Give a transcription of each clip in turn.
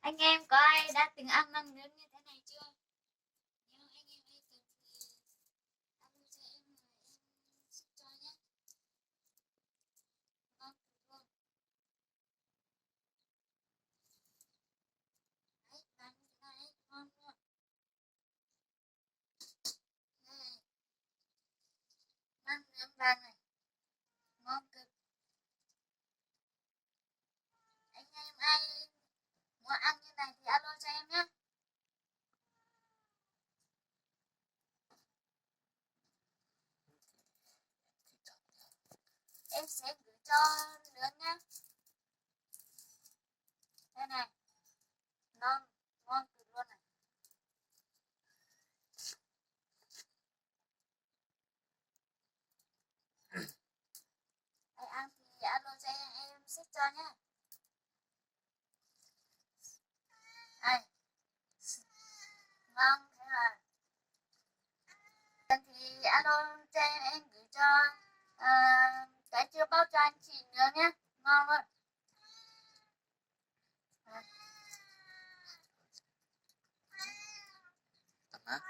Anh em có ai đã từng ăn măng nướng như thế này chưa? Nếu anh em ai từng thì alo cho em rồi em ship cho nhé. Ngon cực luôn. Đấy, làm như thế này ngon luôn. Đây, măng nướng vàng này, ngon cực. Anh em ai muốn ăn như này thì alo cho em nhé. Em sẽ gửi cho nướng nhé. Đây này, ngon, ngon cực luôn này. Ai ăn thì alo cho em ship cho nhé. Đây, ngon thế là thì alo cho em gửi cho à, cái chưa bao cho anh chị nữa nhé, ngon luôn. À,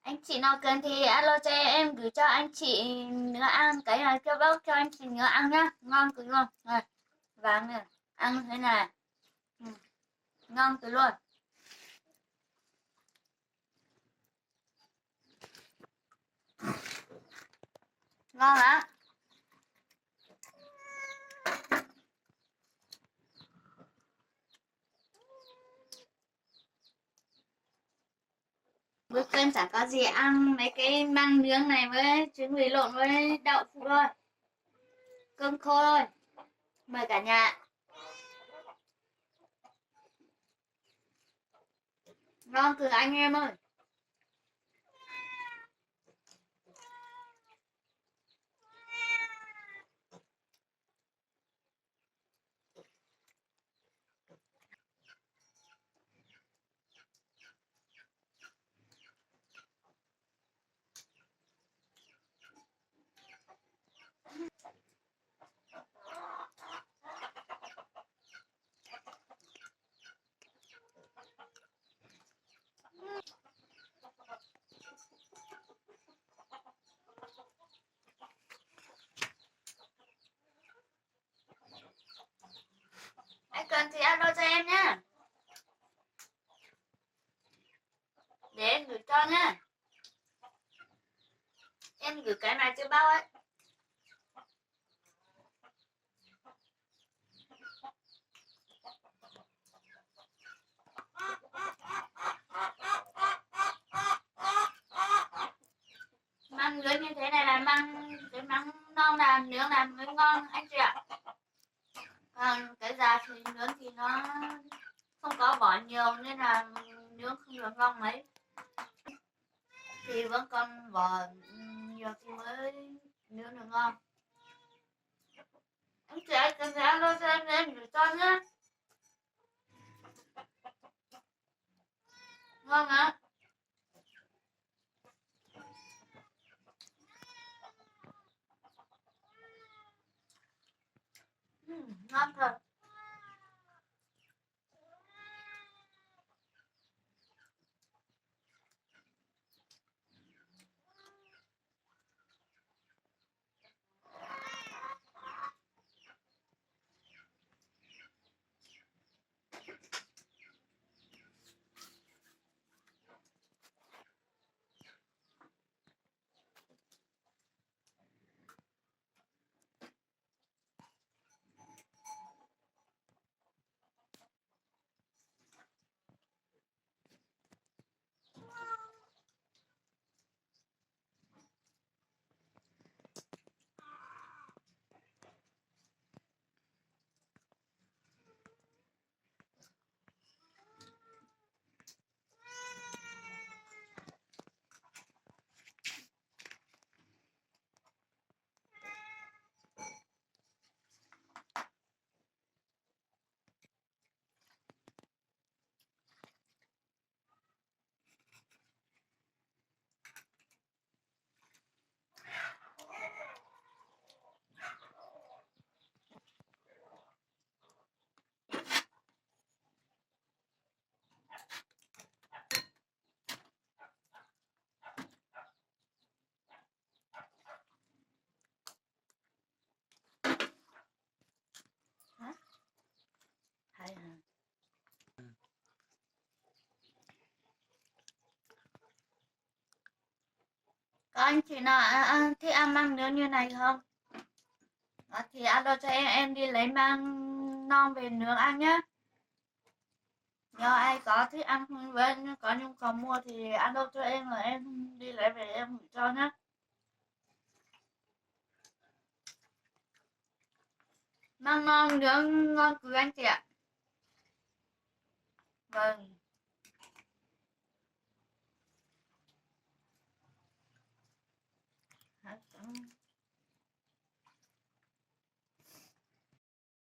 anh chị nào cần thì alo cho em gửi cho anh chị nữa ăn cái này chưa bao cho anh chị nữa ăn nhá, ngon cực luôn. Rồi, vàng này ăn thế này, ngon cực luôn, ngon lắm. Bữa cơm chẳng có gì ăn mấy cái măng nướng này với trứng vịt lộn với đậu phụ thôi, cơm khô thôi. Mời cả nhà. Ngon cực anh em ơi. Anh cần thì alo cho em nhá, để em gửi cho nhá. Em gửi cái này chưa bao ấy. Măng nướng như thế này là cái măng non là nướng làm mới ngon anh chị ạ. Còn cái già thì nướng thì nó không có bỏ nhiều nên là nướng không được ngon mấy. Thì vẫn còn bỏ nhiều thì mới nướng được ngon. Anh chị ơi, cần phải alo cho em gửi cho nhé. Ngon ạ. Ngon thật. Có anh chị nào thích ăn măng nướng như này không? Thì alo cho em đi lấy măng non về nướng ăn nhé. Nếu ai có thích ăn với có nhu cầu mua thì alo cho em rồi em đi lấy về em gửi cho nhé. Măng non nướng ngon cực anh chị ạ. Vâng.